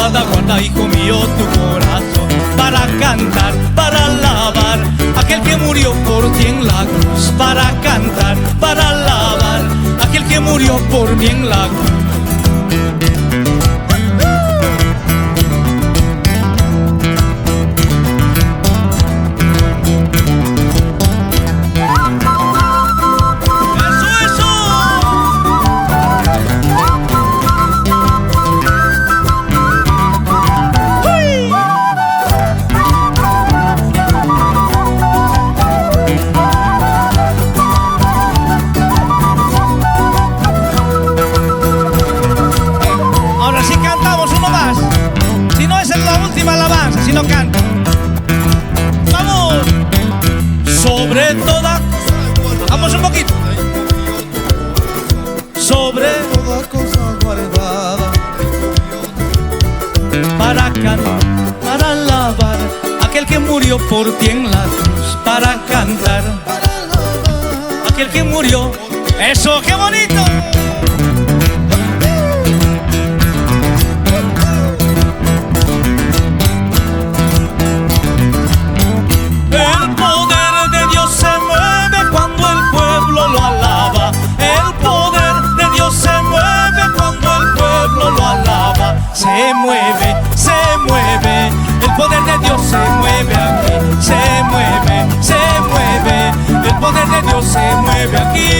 Inmaculada, guarda, hijo mío, tu corazón para cantar, para alabar aquel que murió por ti en la cruz, para cantar, para alabar aquel que murió por mí en la cruz. Si no canto, vamos. Sobre toda cosa, vamos un poquito. Sobre toda cosa guardada, para cantar, para alabar aquel que murió por ti en la cruz, para cantar, aquel que murió. Eso, qué bonito. Se mueve, el poder de Dios se mueve aquí, se mueve, el poder de Dios se mueve aquí.